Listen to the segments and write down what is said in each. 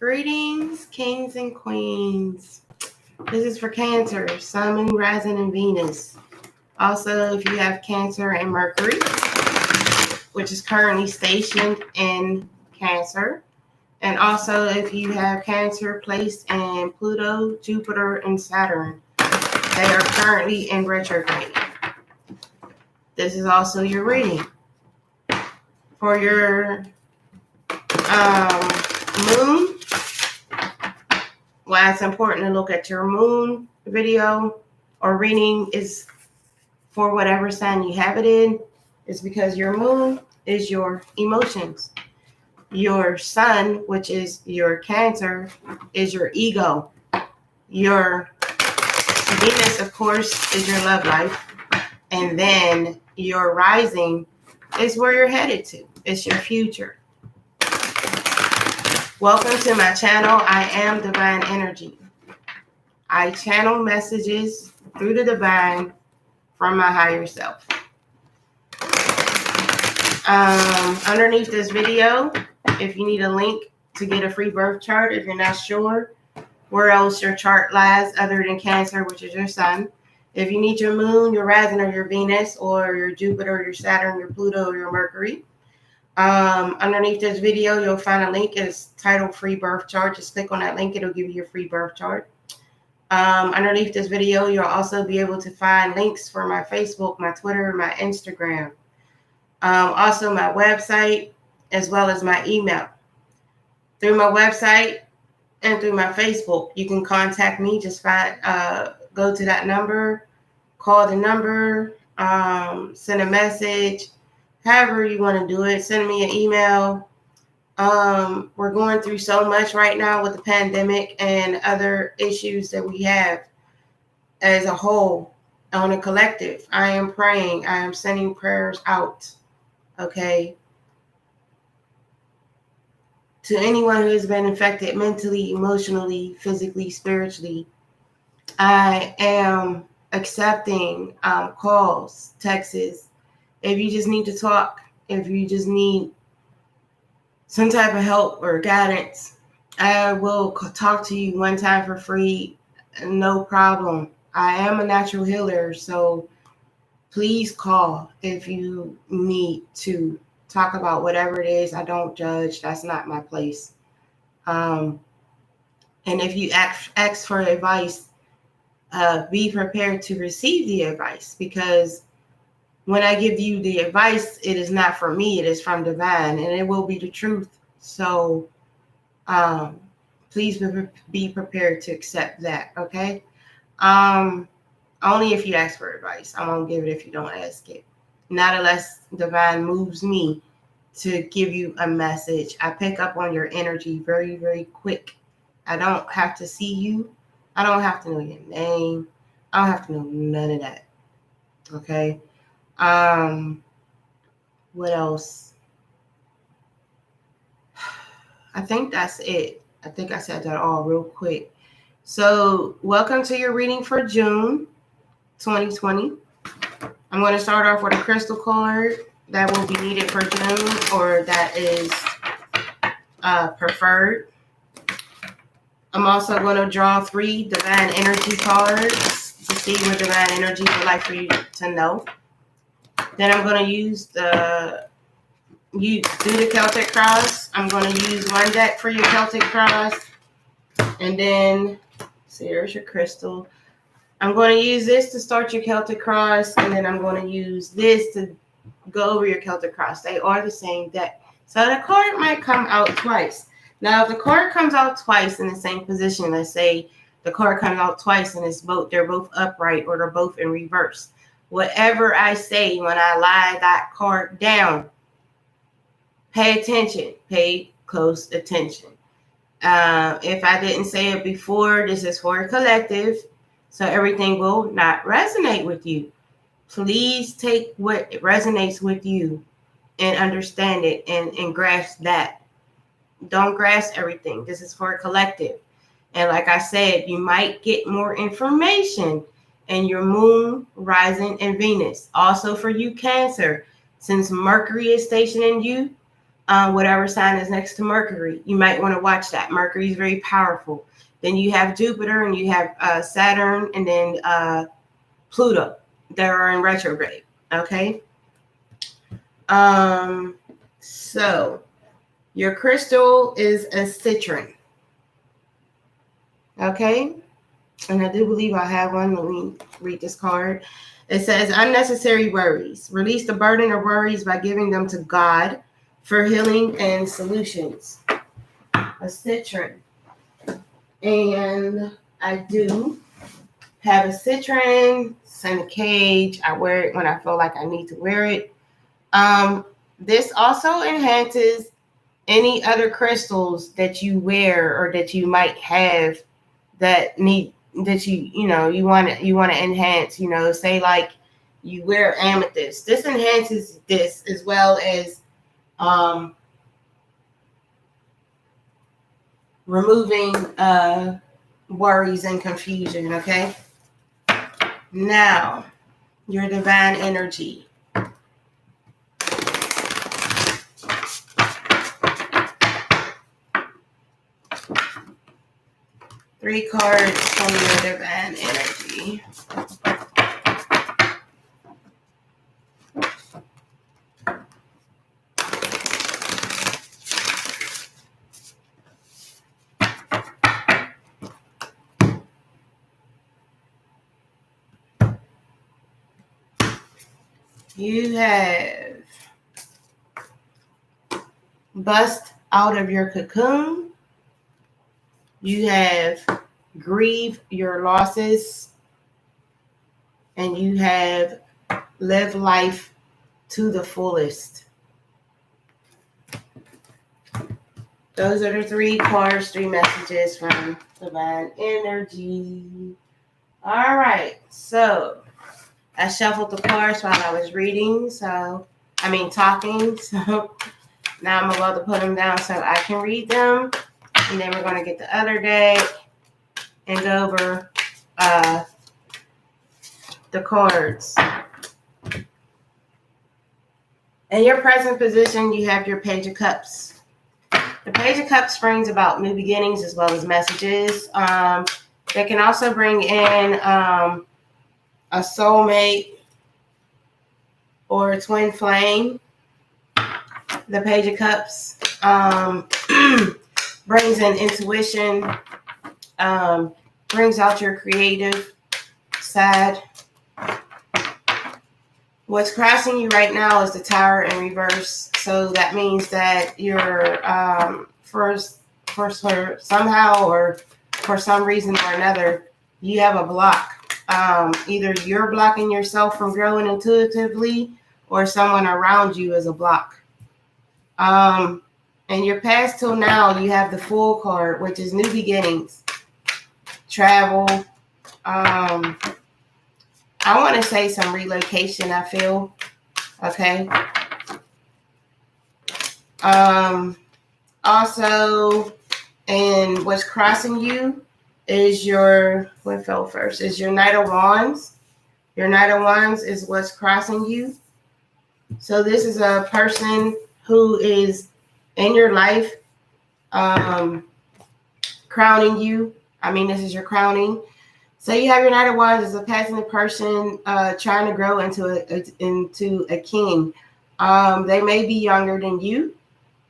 Greetings, kings and queens. This is for Cancer, Sun, Moon, Rising, and Venus. Also, if you have Cancer and Mercury, which is currently stationed in Cancer, and also if you have Cancer placed in Pluto, Jupiter, and Saturn, they are currently in retrograde. This is also your reading. For your moon, why it's important to look at your moon video or reading is for whatever sign you have it in, is because your moon is your emotions. Your sun, which is your Cancer, is your ego. Your Venus, of course, is your love life. And then your rising is where you're headed to. It's your future. Welcome to my channel. I am Divine Energy. I channel messages through the divine from my higher self. Underneath this video, if you need a link to get a free birth chart, if you're not sure where else your chart lies other than Cancer, which is your sun. If you need your moon, your rising, or your Venus, or your Jupiter, your Saturn, your Pluto, or your Mercury, underneath this video, you'll find a link. It's titled Free Birth Chart. Just click on that link. It'll give you your free birth chart. Underneath this video, you'll also be able to find links for my Facebook, my Twitter, my Instagram. Also my website, as well as my email. Through my website and through my Facebook, you can contact me. Just go to that number, call the number, send a message. However you want to do it, send me an email. We're going through so much right now with the pandemic and other issues that we have as a whole on a collective. I am praying. I am sending prayers out, okay, to anyone who has been infected mentally, emotionally, physically, spiritually. I am accepting calls, texts. If you just need to talk, if you just need some type of help or guidance, I will talk to you one time for free, no problem. I am a natural healer, so please call if you need to talk about whatever it is. I don't judge. That's not my place. And if you ask for advice, be prepared to receive the advice, because when I give you the advice, it is not from me, it is from divine, and it will be the truth. So please be prepared to accept that, okay? Only if you ask for advice. I won't give it if you don't ask it. Not unless divine moves me to give you a message. I pick up on your energy very, very quick. I don't have to see you. I don't have to know your name. I don't have to know none of that, okay? What else? I think that's it. I think I said that all real quick. So welcome to your reading for June 2020. I'm going to start off with a crystal card that will be needed for June, or that is preferred. I'm also going to draw 3 divine energy cards to see what divine energy would like for you to know. Then I'm going to do the Celtic cross. I'm going to use one deck for your Celtic cross. And then, see, there's your crystal. I'm going to use this to start your Celtic cross. And then I'm going to use this to go over your Celtic cross. They are the same deck. So the card might come out twice. Now, if the card comes out twice in the same position, let's say the card comes out twice and they're both upright or they're both in reverse. Whatever I say when I lie that card down, pay attention, pay close attention. If I didn't say it before, this is for a collective, so everything will not resonate with you. Please take what resonates with you and understand it and grasp that. Don't grasp everything. This is for a collective. And like I said, you might get more information in your moon, rising, and Venus. Also for you, Cancer, since Mercury is stationed in you, whatever sign is next to Mercury. You might want to watch that. Mercury is very powerful. Then you have Jupiter, and you have Saturn, and then Pluto that are in retrograde. Okay. So your crystal is a citron. Okay. And I do believe I have one. Let me read this card. It says, unnecessary worries. Release the burden of worries by giving them to God for healing and solutions. A citron. And I do have a citron. It's in a cage. I wear it when I feel like I need to wear it. This also enhances any other crystals that you wear or that you might have that need that you want to enhance. Say like you wear amethyst. This enhances this as well as removing worries and confusion. Okay. Now, your divine energy. Three cards from your divine energy. You have bust out of your cocoon. You have grieve your losses. And you have live life to the fullest. Those are the three cards, three messages from divine energy. All right. So I shuffled the cards while I was reading. Talking. So now I'm about to put them down so I can read them. And then we're going to get the other deck and go over the cards. In your present position, you have your Page of Cups. The Page of Cups brings about new beginnings as well as messages. They can also bring in a soulmate or a twin flame. The Page of Cups brings in intuition, brings out your creative side. What's crossing you right now is the Tower in reverse. So that means that you're somehow or for some reason or another, you have a block. Either you're blocking yourself from growing intuitively or someone around you is a block. And your past till now, you have the Fool card, which is new beginnings, travel. I want to say some relocation, I feel. Okay. Also, and what's crossing you is what fell first? Is your Knight of Wands. Your Knight of Wands is what's crossing you. So this is a person who is in your life, crowning you. This is your crowning. So you have your Knight of Wands as a passionate person trying to grow into a king. They may be younger than you.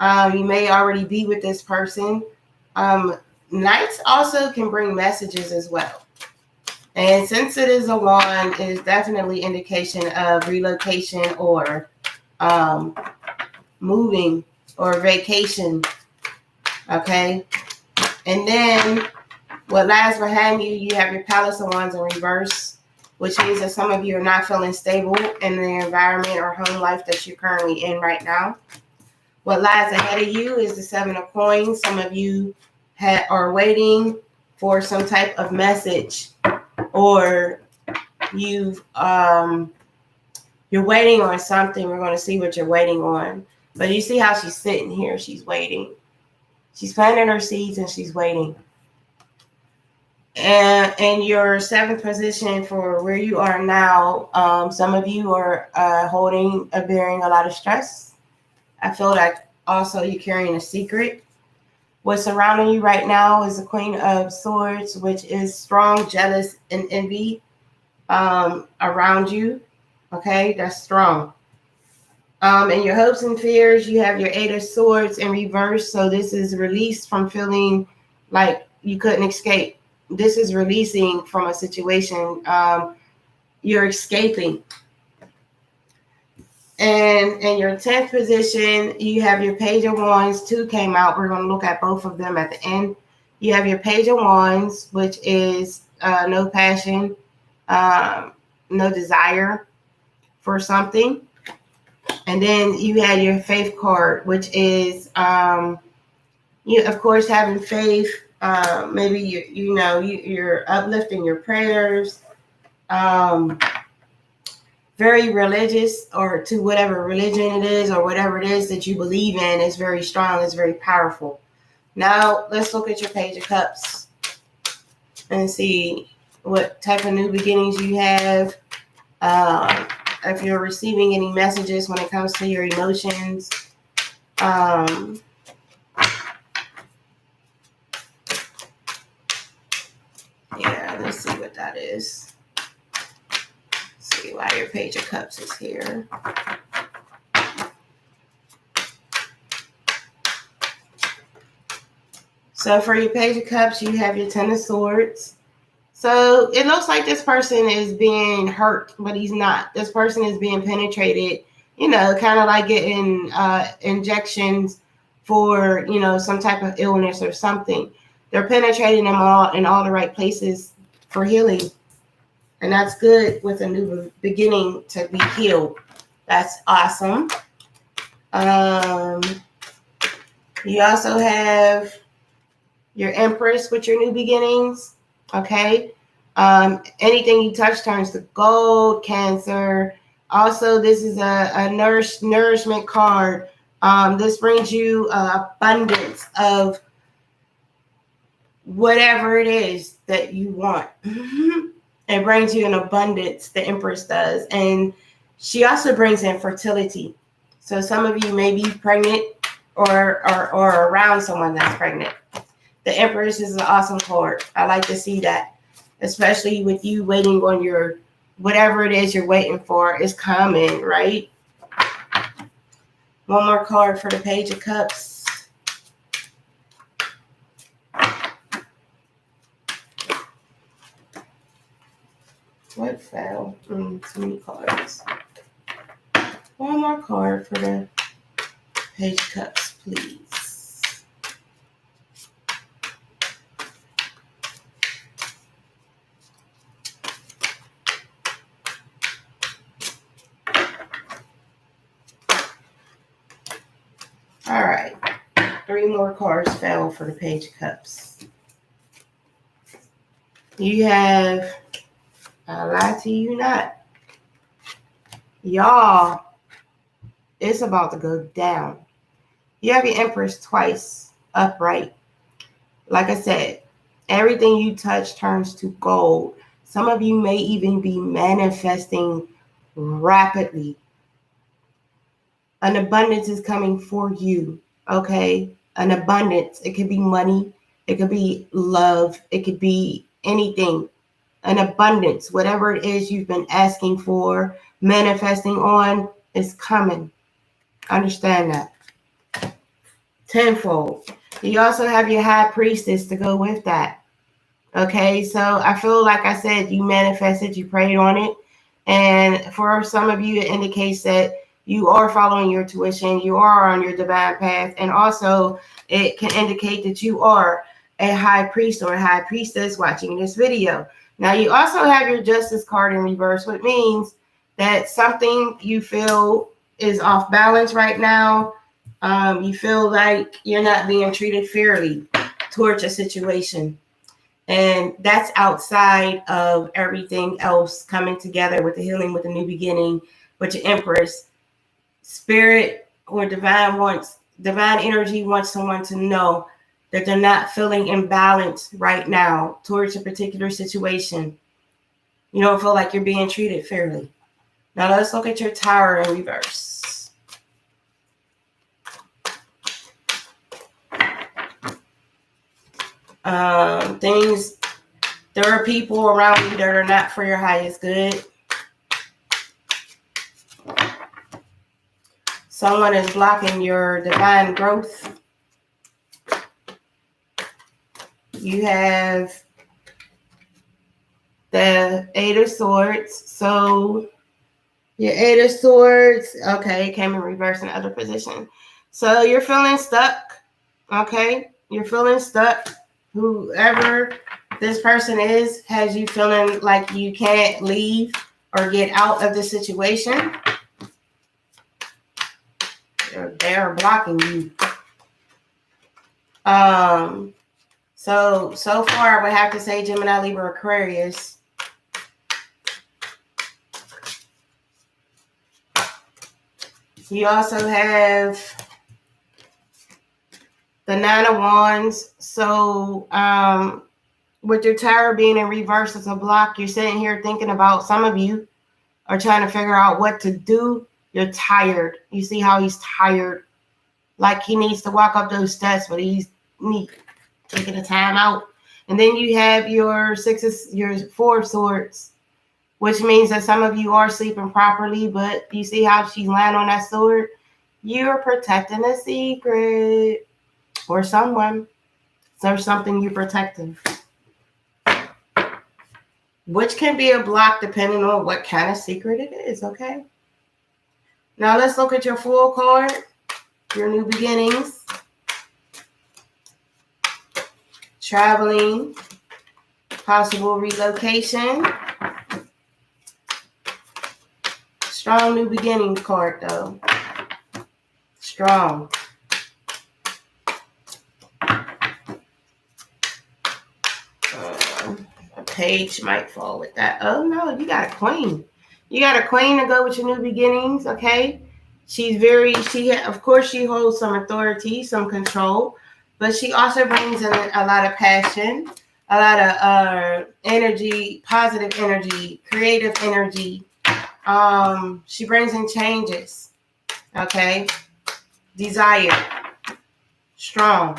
You may already be with this person. Knights also can bring messages as well. And since it is a wand, it is definitely indication of relocation or moving or vacation. Okay. And then what lies behind you, you have your Palace of Wands in reverse, which means that some of you are not feeling stable in the environment or home life that you're currently in right now. What lies ahead of you is the Seven of Coins. Some of you are waiting for some type of message, or you're waiting on something. We're going to see what you're waiting on. But you see how she's sitting here. She's waiting. She's planting her seeds and she's waiting. And in your seventh position for where you are now, some of you are bearing a lot of stress. I feel like also you're carrying a secret. What's surrounding you right now is the Queen of Swords, which is strong, jealous, and envy around you. Okay, that's strong. And your hopes and fears, you have your Eight of Swords in reverse. So this is release from feeling like you couldn't escape. This is releasing from a situation. You're escaping. And in your 10th position, you have your Page of Wands. 2 came out. We're going to look at both of them at the end. You have your Page of Wands, which is no passion, no desire for something. And then you had your Faith card, which is, you of course, having faith. Maybe you're uplifting your prayers. Very religious, or to whatever religion it is, or whatever it is that you believe in, is very strong. It's very powerful. Now let's look at your Page of Cups and see what type of new beginnings you have. If you're receiving any messages when it comes to your emotions. Yeah, let's see what that is. Let's see why your Page of Cups is here. So for your Page of Cups, you have your Ten of Swords. So it looks like this person is being hurt, but he's not. This person is being penetrated, kind of like getting injections for, some type of illness or something. They're penetrating them all in all the right places for healing. And that's good with a new beginning to be healed. That's awesome. You also have your Empress with your new beginnings. Okay. Anything you touch turns to gold, Cancer. Also, this is a nourishment card. This brings you abundance of whatever it is that you want. It brings you an abundance, the Empress does. And she also brings in fertility. So some of you may be pregnant or around someone that's pregnant. The Empress is an awesome card. I like to see that, especially with you waiting on your, whatever it is you're waiting for is coming, right? One more card for the Page of Cups. What fell? Too many cards. One more card for the Page of Cups, please. All right. 3 more cards fell for the Page of Cups. You have, I lie to you not. Y'all, it's about to go down. You have your Empress twice upright. Like I said, everything you touch turns to gold. Some of you may even be manifesting rapidly. An abundance is coming for you, okay? An abundance. It could be money. It could be love. It could be anything. An abundance. Whatever it is you've been asking for, manifesting on, is coming. Understand that. Tenfold. You also have your High Priestess to go with that. Okay, so I feel like I said, you manifested, you prayed on it. And for some of you, it indicates that you are following your tuition, you are on your divine path, and also it can indicate that you are a high priest or a high priestess watching this video. Now, you also have your Justice card in reverse, which means that something you feel is off balance right now. You feel like you're not being treated fairly towards a situation. And that's outside of everything else coming together with the healing, with the new beginning, with your Empress. Spirit or divine energy wants someone to know that they're not feeling imbalanced right now towards a particular situation. You don't feel like you're being treated fairly. Now let's look at your Tower in reverse. There are people around you that are not for your highest good. Someone is blocking your divine growth. You have the Eight of Swords. So your Eight of Swords, okay, came in reverse in other position. So you're feeling stuck, okay? You're feeling stuck. Whoever this person is has you feeling like you can't leave or get out of the situation. They're blocking you. So far I would have to say Gemini, Libra, Aquarius. You also have the Nine of Wands. So with your Tower being in reverse as a block, you're sitting here thinking about, some of you are trying to figure out what to do. You're tired. You see how he's tired. Like he needs to walk up those steps, but he's taking the time out. And then you have your Four of Swords, which means that some of you are sleeping properly, but you see how she's laying on that sword? You're protecting a secret or someone. There's something you're protecting, which can be a block depending on what kind of secret it is, okay? Now let's look at your Fool card, your new beginnings, traveling, possible relocation. Strong new beginnings card, though. Strong. A page might fall with that. Oh, no, you got a queen. You got a queen to go with your new beginnings, okay? Of course, she holds some authority, some control, but she also brings in a lot of passion, a lot of energy, positive energy, creative energy. She brings in changes, okay? Desire, strong.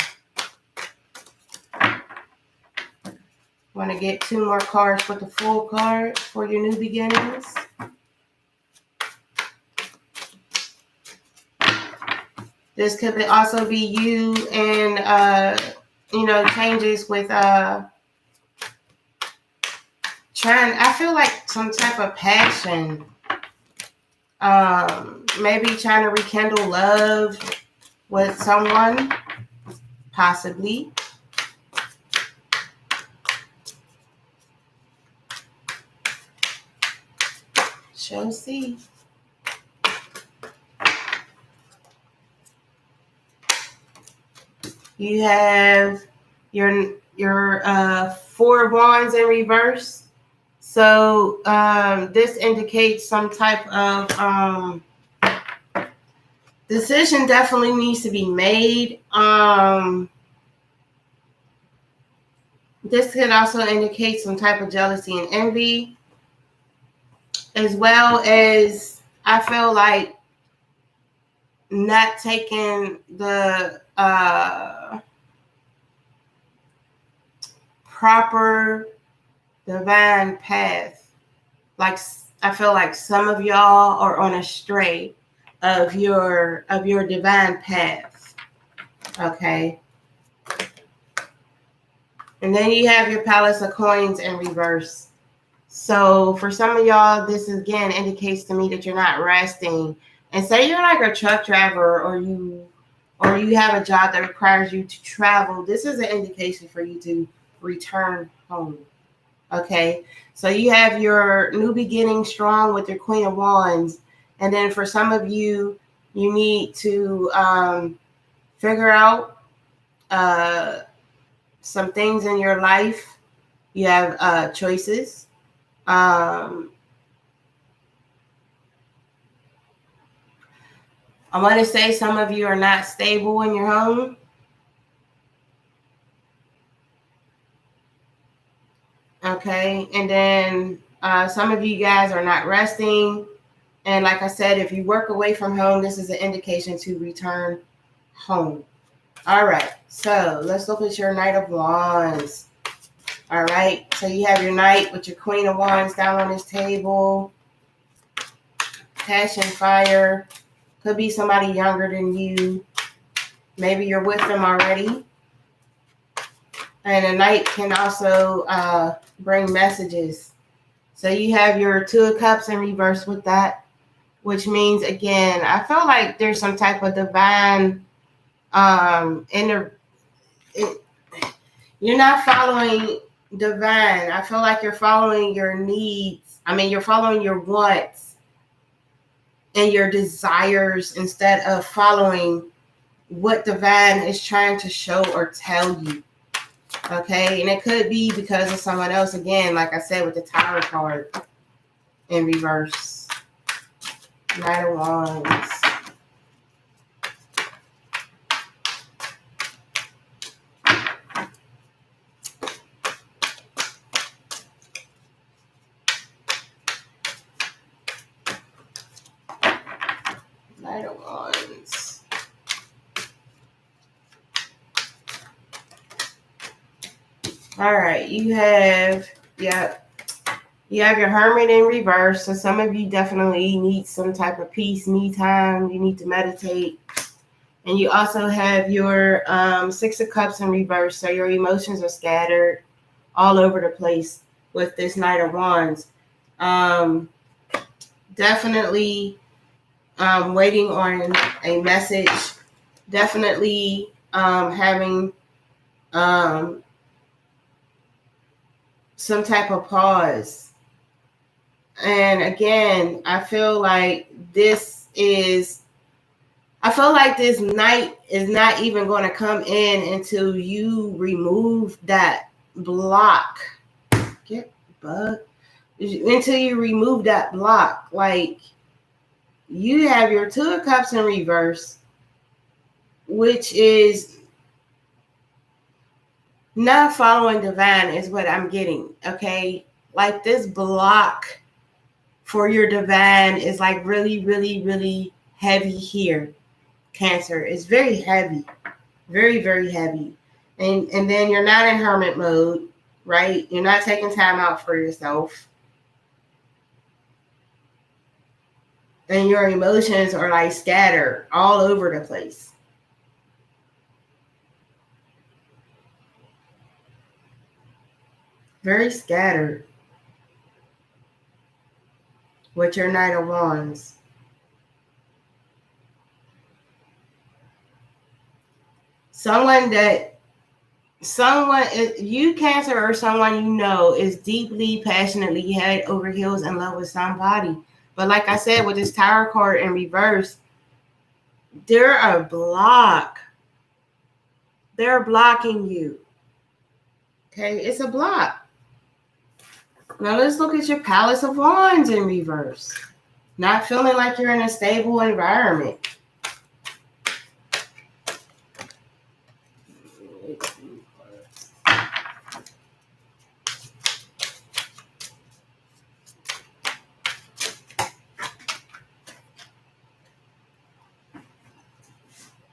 Want to get 2 more cards with the Fool card for your new beginnings. This could also be you and, changes with I feel like some type of passion. Maybe trying to rekindle love with someone, possibly. Shall see. You have your Four of Wands in reverse. So this indicates some type of decision definitely needs to be made. This could also indicate some type of jealousy and envy, as well as I feel like not taking the proper divine path. Like I feel like some of y'all are on a stray of your divine path. Okay. And then you have your Palace of Coins in reverse. So for some of y'all, this again indicates to me that you're not resting. And say you're like a truck driver or you have a job that requires you to travel. This is an indication for you to return home. Okay. So you have your new beginning strong with your Queen of Wands. And then for some of you, you need to figure out some things in your life. You have choices. I want to say some of you are not stable in your home. Okay. And then some of you guys are not resting. And like I said, if you work away from home, this is an indication to return home. All right, so let's look at your Knight of Wands. All right, so you have your Knight with your Queen of Wands down on this table. Passion, fire. Could be somebody younger than you. Maybe you're with them already. And a Knight can also bring messages. So you have your Two of Cups in reverse with that, which means, again, I feel like there's some type of divine you're not following divine. I feel like you're following your needs. I mean, you're following your wants and your desires instead of following what divine is trying to show or tell you. Okay, and it could be because of someone else. Again, like I said, with the Tower card in reverse. Knight of Wands. Knight of Wands. All right, you have your Hermit in reverse. So some of you definitely need some type of peace, me time. You need to meditate. And you also have your Six of Cups in reverse. So your emotions are scattered all over the place with this Knight of Wands. Definitely waiting on a message. Definitely having some type of pause. And again, I feel like this night is not even going to come in until you remove that block. Until you remove that block. Like, you have your Two of Cups in reverse, which is not following divine is what I'm getting. Okay, like this block for your divine is like really, really, really heavy here. Cancer is very heavy, very, very heavy. And then you're not in hermit mode, right? You're not taking time out for yourself. And your emotions are like scattered all over the place. Very scattered with your Knight of Wands. You Cancer, or someone you know is deeply, passionately, head over heels in love with somebody. But like I said, with this Tower card in reverse, they're a block. They're blocking you. Okay, it's a block. Now let's look at your Palace of Wands in reverse. Not feeling like you're in a stable environment.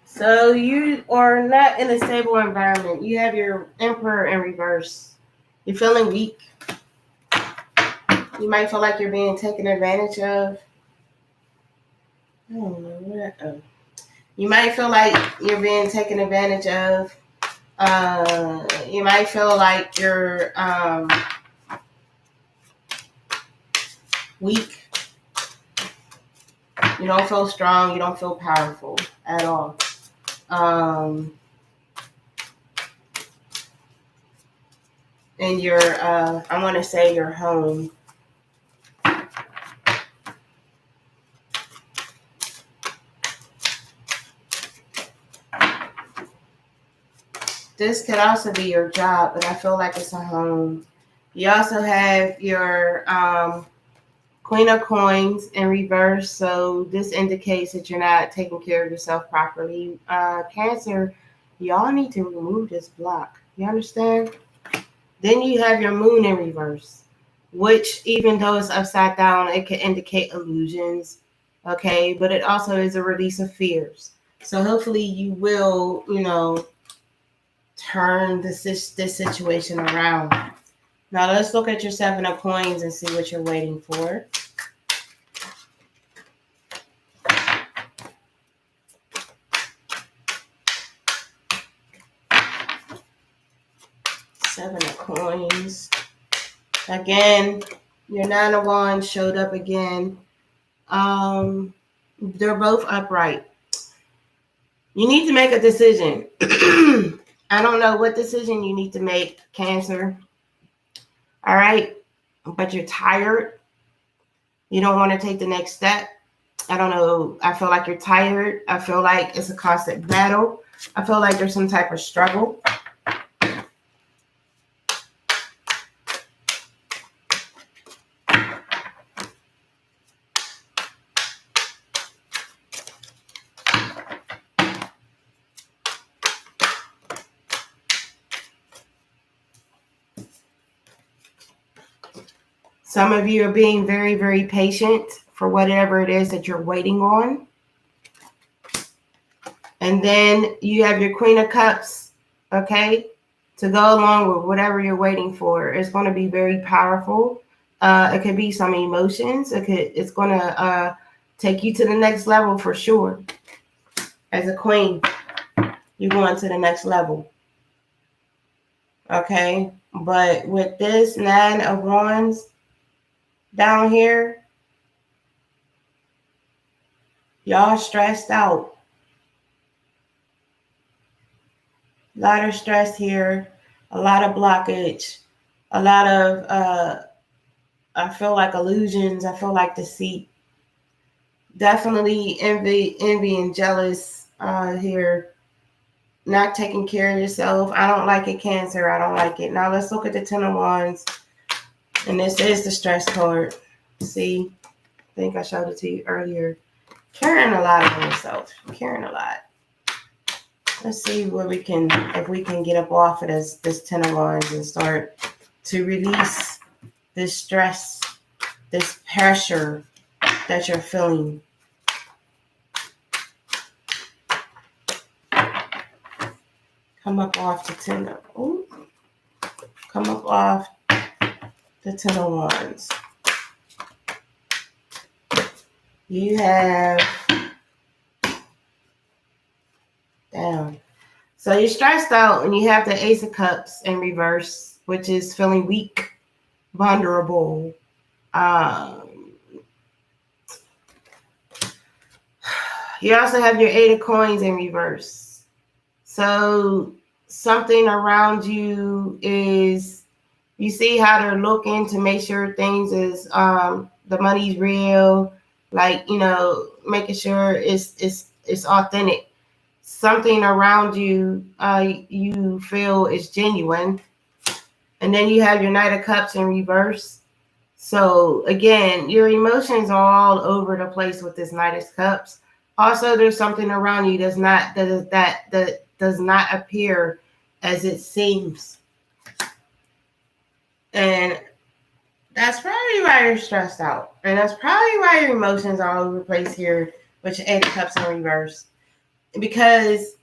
So you are not in a stable environment. You have your Emperor in reverse. You're feeling weak. You might feel like you're being taken advantage of. I don't know what. You might feel like you're being taken advantage of. You might feel like you're weak. You don't feel strong. You don't feel powerful at all. And your, I want to say your home. This could also be your job, but I feel like it's a home. You also have your Queen of Coins in reverse. So this indicates that you're not taking care of yourself properly. Cancer, y'all need to remove this block. You understand? Then you have your Moon in reverse, which even though it's upside down, it can indicate illusions. Okay, but it also is a release of fears. So hopefully you will, turn this situation around. Now let's look at your 7 of coins and see what you're waiting for. Seven of coins. Again, your 9 of wands showed up again. They're both upright. You need to make a decision. I don't know what decision you need to make, Cancer. All right. But you're tired. You don't want to take the next step. I don't know. I feel like you're tired. I feel like it's a constant battle. I feel like there's some type of struggle. Some of you are being very, very patient for whatever it is that you're waiting on. And then you have your Queen of Cups, okay, to go along with whatever you're waiting for. It's going to be very powerful. It could be some emotions. It's going to take you to the next level for sure. As a queen, you're going to the next level. Okay, but with this 9 of wands down here, y'all stressed out. A lot of stress here, a lot of blockage, a lot of, I feel like illusions, I feel like deceit. Definitely envy and jealous here. Not taking care of yourself. I don't like it, Cancer. I don't like it. Now let's look at the 10 of wands. And this is the stress card. See, I think I showed it to you earlier. Caring a lot of yourself. Caring a lot. Let's see where if we can get up off of this 10 of wands and start to release this stress, this pressure that you're feeling. Come up off the 10 of, come up off the 10 of wands. You have down. So you're stressed out and you have the Ace of Cups in reverse, which is feeling weak, vulnerable. You also have your 8 of coins in reverse. So something around you is, you see how they're looking to make sure things is, the money's real, like, making sure it's authentic. Something around you, you feel is genuine. And then you have your Knight of Cups in reverse. So again, your emotions are all over the place with this Knight of Cups. Also, there's something around you that does not appear as it seems. And that's probably why you're stressed out. And that's probably why your emotions are all over the place here with your 8 of Cups in reverse. Because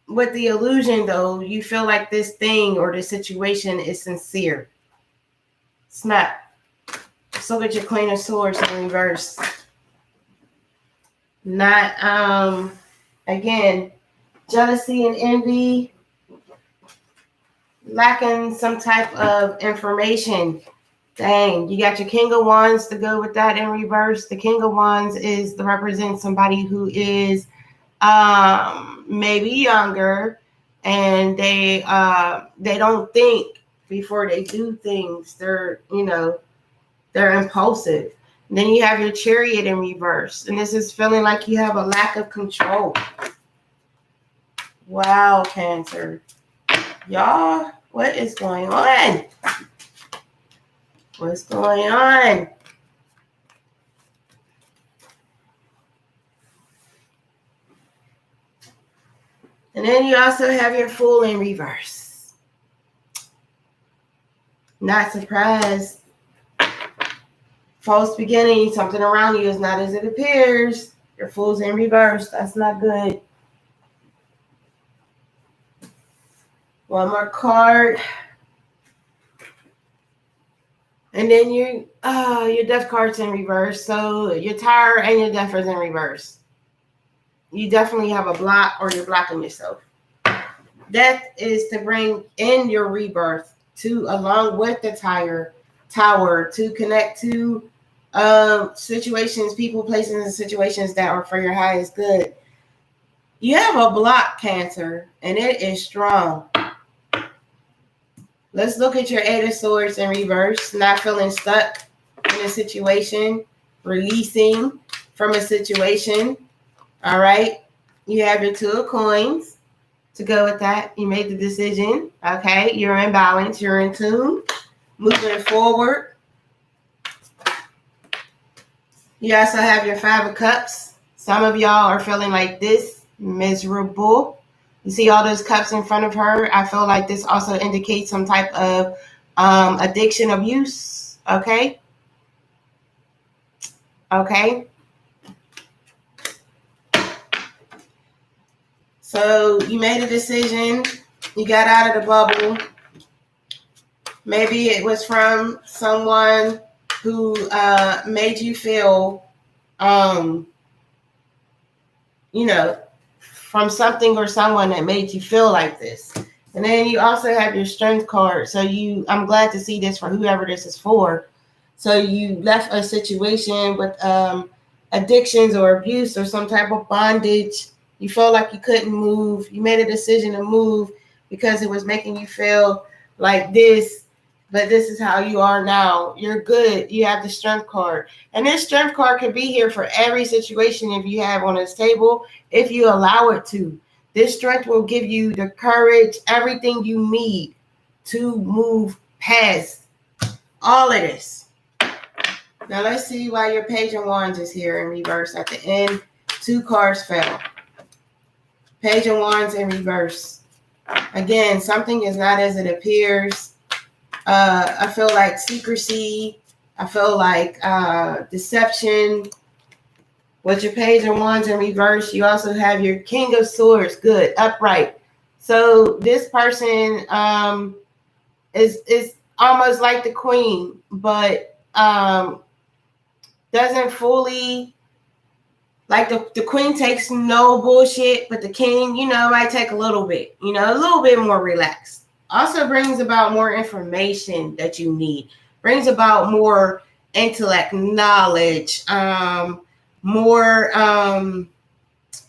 with the illusion, though, you feel like this thing or this situation is sincere. It's not. So with your Queen of Swords in reverse. Not, again, jealousy and envy. Lacking some type of information. Dang, you got your King of Wands to go with that in reverse. The King of Wands represents somebody who is maybe younger, and they don't think before they do things. They're impulsive. And then you have your Chariot in reverse, and this is feeling like you have a lack of control. Wow, Cancer, y'all, what is going on? What's going on? And then you also have your Fool in reverse. Not surprised. False beginning. Something around you is not as it appears. Your Fool's in reverse. That's not good. One more card. And then your death card's in reverse. So your Tower and your Death is in reverse. You definitely have a block, or you're blocking yourself. Death is to bring in your rebirth, to along with the Tower, to connect to situations, people, places, and situations that are for your highest good. You have a block, Cancer, and it is strong. Let's look at your Eight of Swords in reverse. Not feeling stuck in a situation, releasing from a situation. All right. You have your Two of Coins to go with that. You made the decision. Okay. You're in balance. You're in tune. Moving forward. You also have your Five of Cups. Some of y'all are feeling like this, miserable. You see all those cups in front of her. I feel like this also indicates some type of addiction, abuse. Okay. Okay. So you made a decision. You got out of the bubble. Maybe it was from someone who made you feel, from something or someone that made you feel like this. And then you also have your Strength card. So I'm glad to see this for whoever this is for. So you left a situation with addictions or abuse or some type of bondage. You felt like you couldn't move. You made a decision to move because it was making you feel like this. But this is how you are now. You're good. You have the Strength card. And this Strength card could be here for every situation if you have on this table, if you allow it to. This strength will give you the courage, everything you need to move past all of this. Now let's see why your Page of Wands is here in reverse. At the end, 2 cards fell. Page of Wands in reverse. Again, something is not as it appears. I feel like secrecy. I feel like deception. With your Page of Wands in reverse, you also have your King of Swords. Good, upright. So this person is almost like the Queen, but doesn't fully, like the Queen takes no bullshit, but the King, might take a little bit, a little bit more relaxed. Also brings about more information that you need, brings about more intellect, knowledge, more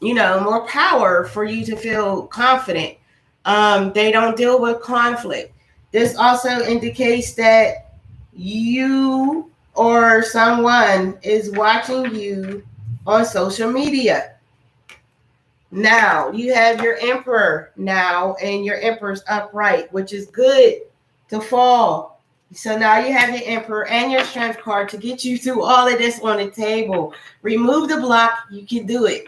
more power for you to feel confident. They don't deal with conflict. This also indicates that you or someone is watching you on social media. Now you have your Emperor now, and your Emperor's upright, which is good to fall. So now you have your Emperor and your Strength card to get you through all of this on the table. Remove the block. You can do it.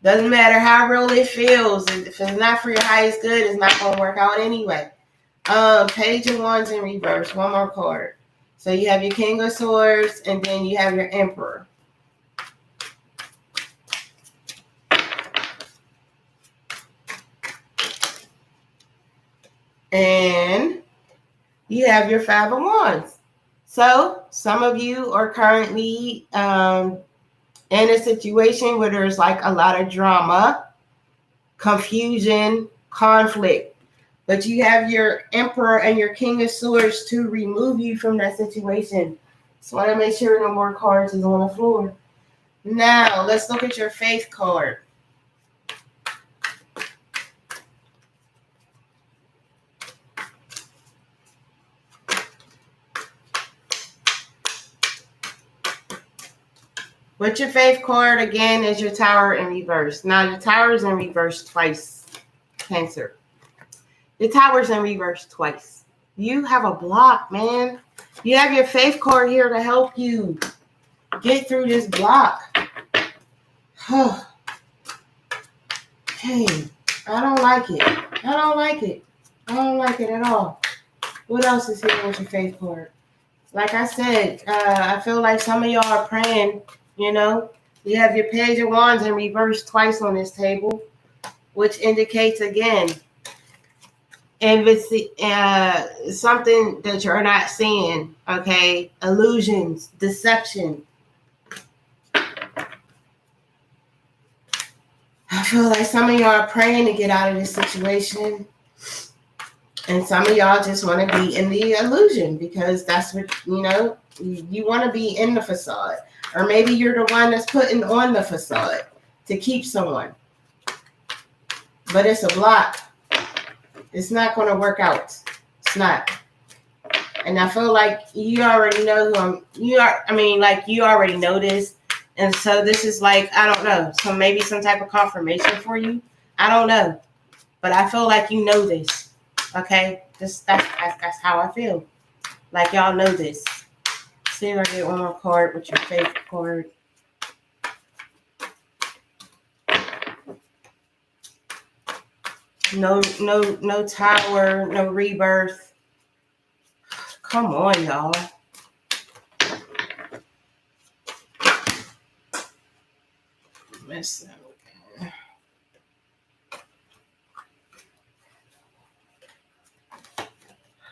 Doesn't matter how real it feels. If it's not for your highest good, it's not going to work out anyway. Page of Wands in reverse. One more card. So you have your King of Swords, and then you have your Emperor. And you have your Five of Wands. So some of you are currently in a situation where there's like a lot of drama, confusion, conflict. But you have your Emperor and your King of Swords to remove you from that situation. So I want to make sure no more cards is on the floor. Now, let's look at your Faith card. With your Faith card, again, is your Tower in reverse. Now, your Tower is in reverse twice, Cancer. Your Tower's in reverse twice. You have a block, man. You have your Faith card here to help you get through this block. Hey, I don't like it. I don't like it. I don't like it at all. What else is here with your Faith card? Like I said, I feel like some of y'all are praying. You have your Page of Wands in reverse twice on this table, which indicates, again, if it's something that you're not seeing, okay, illusions, deception. I feel like some of y'all are praying to get out of this situation, and some of y'all just want to be in the illusion because that's what, you want to be in the facade. Or maybe you're the one that's putting on the facade to keep someone. But it's a block. It's not going to work out. It's not. And I feel like you already know you already know this. And so this is like, I don't know, so maybe some type of confirmation for you. I don't know. But I feel like you know this. Okay? That's how I feel. Like y'all know this. See if I get one more card with your faith card. No tower, no rebirth. Come on, y'all. Mess up.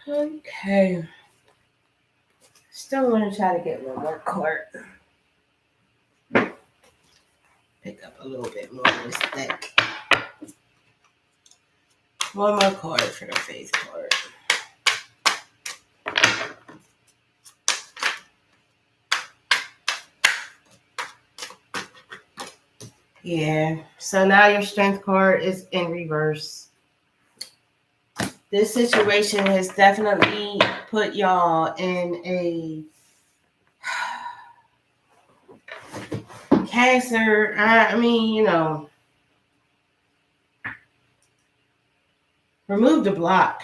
Okay. Still want to try to get one more card. Pick up a little bit more of this deck. One more card for the faith card. Yeah. So now your strength card is in reverse. This situation has definitely put y'all in a Cancer. Remove the block.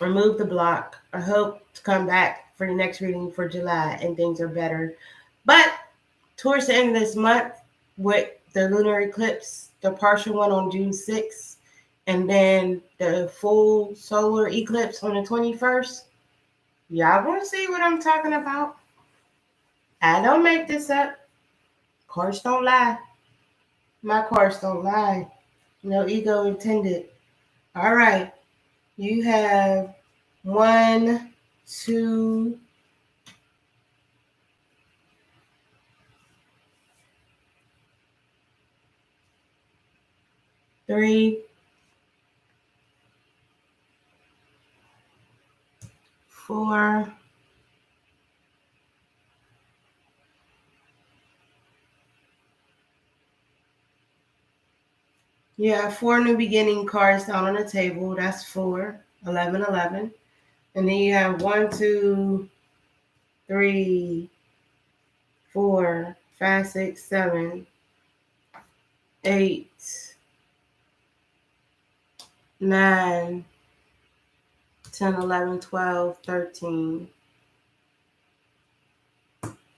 Remove the block. I hope to come back for the next reading for July and things are better. But towards the end of this month, with the lunar eclipse, the partial one on June 6th, and then the full solar eclipse on the 21st, y'all gonna see what I'm talking about. I don't make this up. Cards don't lie. My cards don't lie. No ego intended. All right. You have 1, 2, 3, 4, you have 4 new beginning cards down on the table. That's 4, 11, 11. And then you have 1, 2, 3, 4, 5, 6, 7, 8, 9, 10, 11, 12, 13,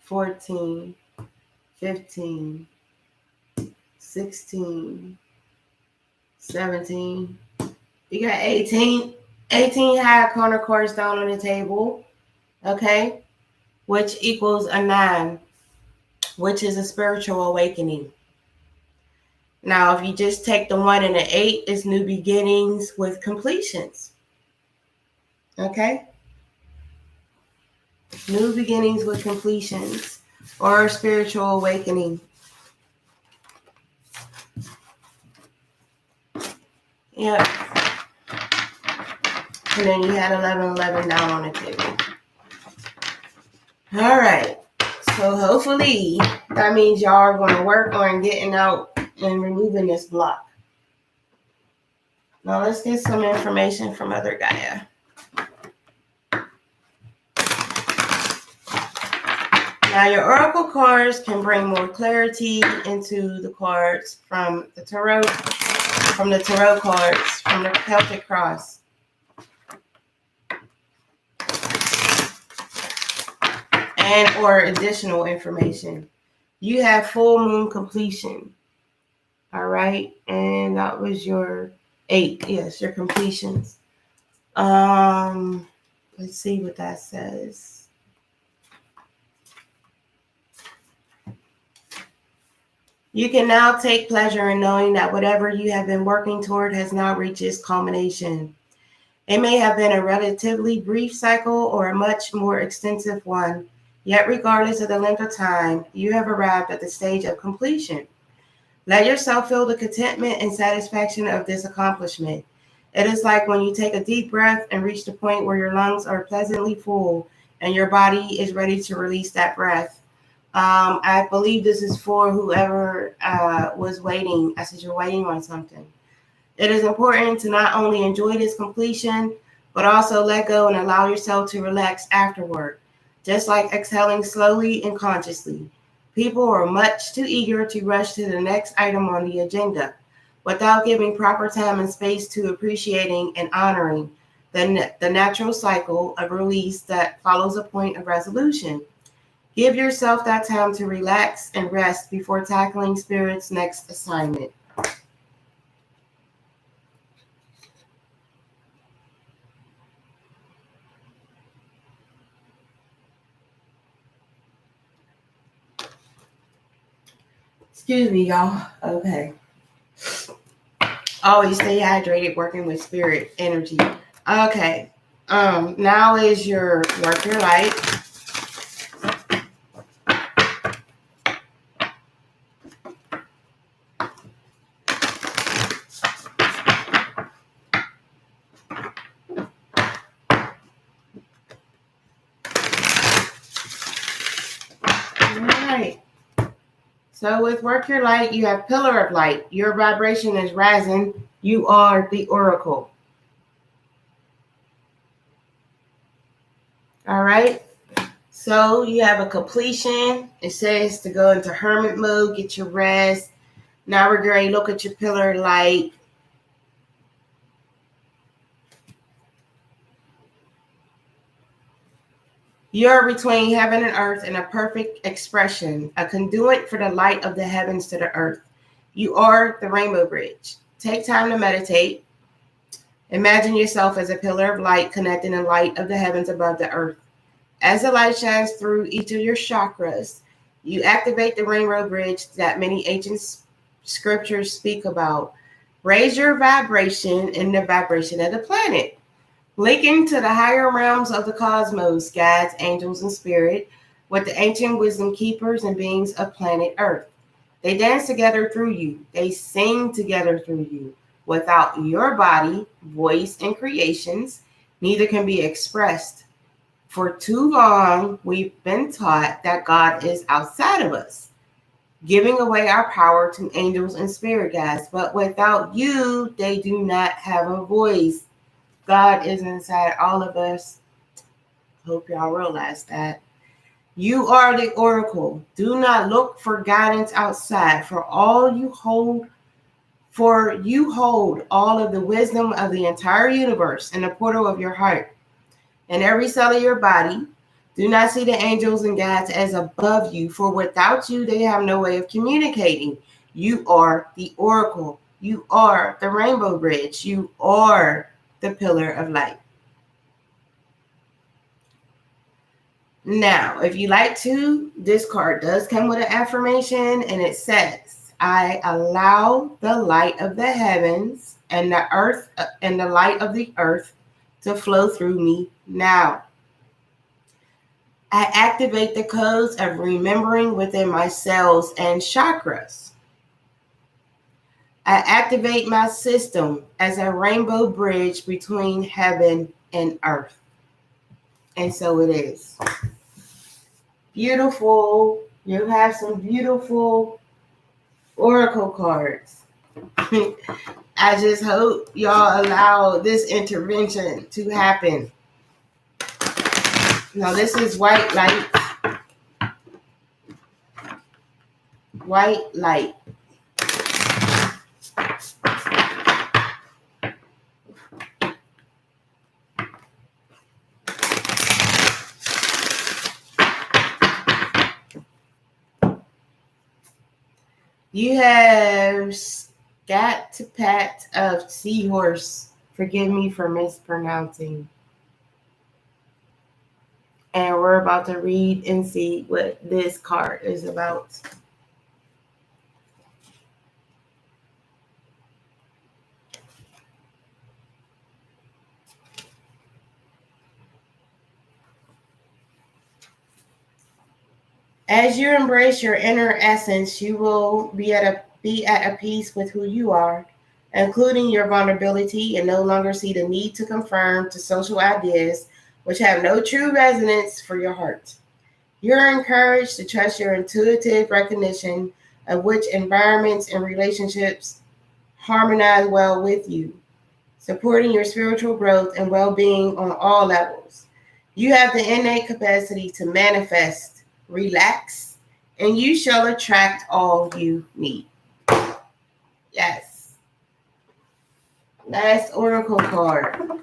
14, 15, 16, 17. You got 18 high corner cards down on the table. Okay? Which equals a 9, which is a spiritual awakening. Now, if you just take the 1 and the 8, it's new beginnings with completions. Okay? New beginnings with completions or spiritual awakening. Yep. And then you had 11, 11 down on the table. All right. So hopefully that means y'all are going to work on getting out and removing this block. Now let's get some information from Mother Gaia. Now your oracle cards can bring more clarity into the cards from the tarot cards, from the Celtic cross. And or additional information. You have full moon completion. All right. And that was your 8. Yes, your completions. Let's see what that says. You can now take pleasure in knowing that whatever you have been working toward has now reached its culmination. It may have been a relatively brief cycle or a much more extensive one, yet regardless of the length of time, you have arrived at the stage of completion. Let yourself feel the contentment and satisfaction of this accomplishment. It is like when you take a deep breath and reach the point where your lungs are pleasantly full and your body is ready to release that breath. I believe this is for whoever was waiting. I said, you're waiting on something. It is important to not only enjoy this completion, but also let go and allow yourself to relax afterward, just like exhaling slowly and consciously. People are much too eager to rush to the next item on the agenda without giving proper time and space to appreciating and honoring the natural cycle of release that follows a point of resolution. Give yourself that time to relax and rest before tackling Spirit's next assignment. Excuse me, y'all. Okay. Always stay hydrated working with Spirit energy. Okay. Now is your work your light. All right. So with work your light, you have pillar of light. Your vibration is rising. You are the oracle. All right. So you have a completion. It says to go into hermit mode, get your rest. Now we're going to look at your pillar of light. You're between heaven and earth in a perfect expression, a conduit for the light of the heavens to the earth. You are the rainbow bridge. Take time to meditate. Imagine yourself as a pillar of light connecting the light of the heavens above the earth. As the light shines through each of your chakras, you activate the rainbow bridge that many ancient scriptures speak about. Raise your vibration in the vibration of the planet. Linking to the higher realms of the cosmos, gods, angels, and spirit, with the ancient wisdom keepers and beings of planet Earth. They dance together through you. They sing together through you. Without your body, voice, and creations, neither can be expressed. For too long, we've been taught that God is outside of us, giving away our power to angels and spirit guides. But without you, they do not have a voice. God is inside all of us. Hope y'all realize that. You are the oracle. Do not look for guidance outside, for you hold all of the wisdom of the entire universe in the portal of your heart. In every cell of your body, do not see the angels and guides as above you, for without you, they have no way of communicating. You are the oracle. You are the rainbow bridge. You are the pillar of light. Now, if you like to, this card does come with an affirmation, and it says, I allow the light of the heavens and the earth and the light of the earth to flow through me now. I activate the codes of remembering within my cells and chakras. I activate my system as a rainbow bridge between heaven and earth. And so it is. Beautiful. You have some beautiful oracle cards. I just hope y'all allow this intervention to happen. Now this is white light. White light. You have Scat to Pat of Seahorse. Forgive me for mispronouncing. And we're about to read and see what this card is about. As you embrace your inner essence, you will be at a peace with who you are, including your vulnerability, and no longer see the need to conform to social ideas which have no true resonance for your heart. You're encouraged to trust your intuitive recognition of which environments and relationships harmonize well with you, supporting your spiritual growth and well-being on all levels. You have the innate capacity to manifest, relax, and you shall attract all you need. Yes. Last oracle card.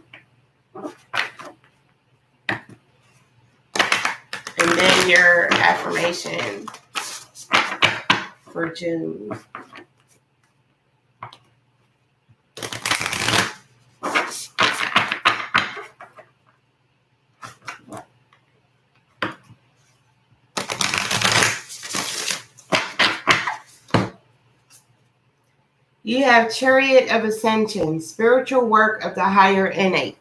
And then your affirmation for June. You have Chariot of Ascension, spiritual work of the higher innate.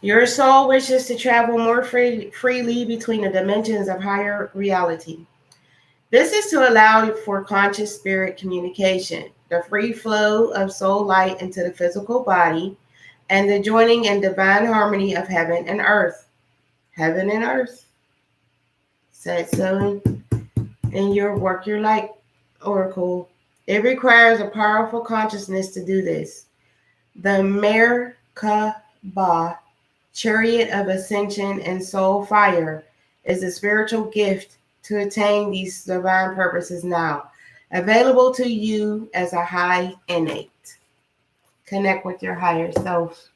Your soul wishes to travel more freely between the dimensions of higher reality. This is to allow for conscious spirit communication, the free flow of soul light into the physical body, and the joining in divine harmony of heaven and earth. Heaven and earth. Said so in your Work Your Light oracle. It requires a powerful consciousness to do this. The Merkaba, Chariot of Ascension and Soul Fire, is a spiritual gift to attain these divine purposes now, available to you as a high innate. Connect with your higher self.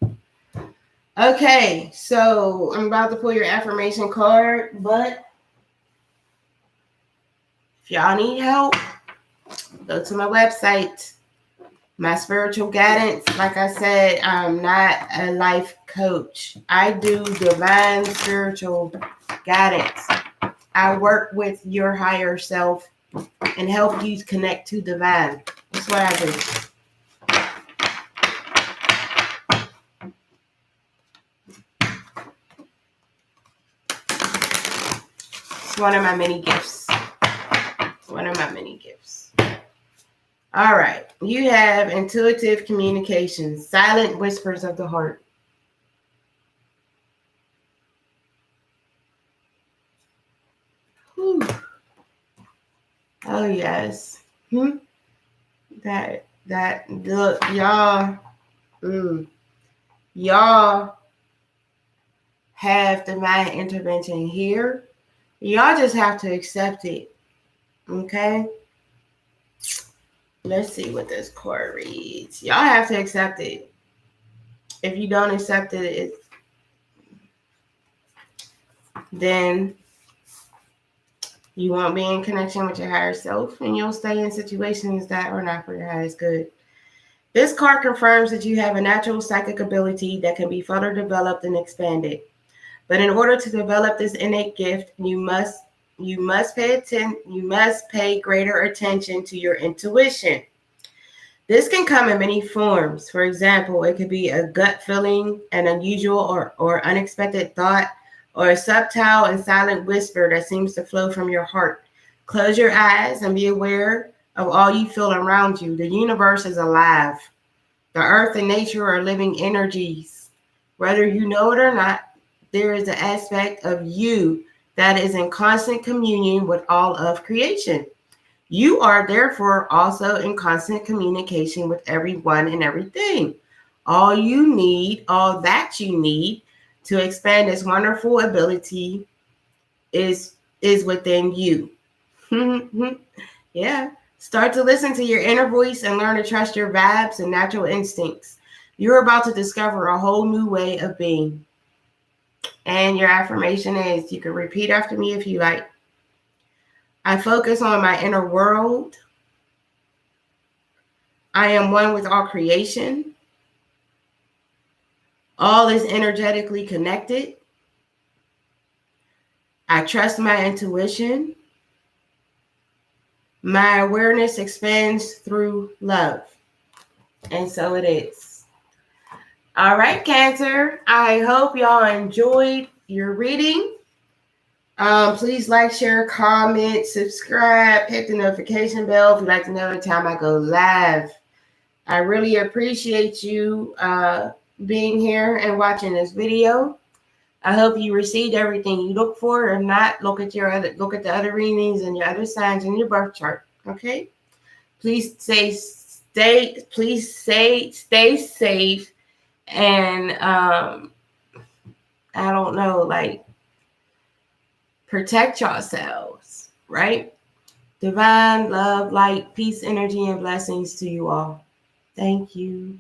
Okay, so I'm about to pull your affirmation card, but if y'all need help, go to my website. My spiritual guidance, like I said, I'm not a life coach. I do divine spiritual guidance. I work with your higher self and help you connect to divine. That's what I do. It's one of my many gifts. One of my many gifts. All right. You have intuitive communication, silent whispers of the heart. Whew. Oh, yes. Look, y'all. Y'all have divine intervention here. Y'all just have to accept it. Okay? Let's see what this card reads. Y'all have to accept it. If you don't accept it, then you won't be in connection with your higher self, and you'll stay in situations that are not for your highest good. This card confirms that you have a natural psychic ability that can be further developed and expanded. But in order to develop this innate gift, you must pay greater attention to your intuition. This can come in many forms. For example, it could be a gut feeling, an unusual or unexpected thought, or a subtle and silent whisper that seems to flow from your heart. Close your eyes and be aware of all you feel around you. The universe is alive. The earth and nature are living energies. Whether you know it or not, there is an aspect of you that is in constant communion with all of creation. You are therefore also in constant communication with everyone and everything. All that you need to expand this wonderful ability is within you. Yeah. Start to listen to your inner voice and learn to trust your vibes and natural instincts. You're about to discover a whole new way of being. And your affirmation is, you can repeat after me if you like. I focus on my inner world. I am one with all creation. All is energetically connected. I trust my intuition. My awareness expands through love. And so it is. All right, Cancer. I hope y'all enjoyed your reading. Please like, share, comment, subscribe, hit the notification bell if you'd like to know every time I go live. I really appreciate you being here and watching this video. I hope you received everything you look for. If not, look at the other readings and your other signs in your birth chart. Okay. Please stay safe, and I don't know, like, protect yourselves, right? Divine love, light, peace, energy, and blessings to you all. Thank you.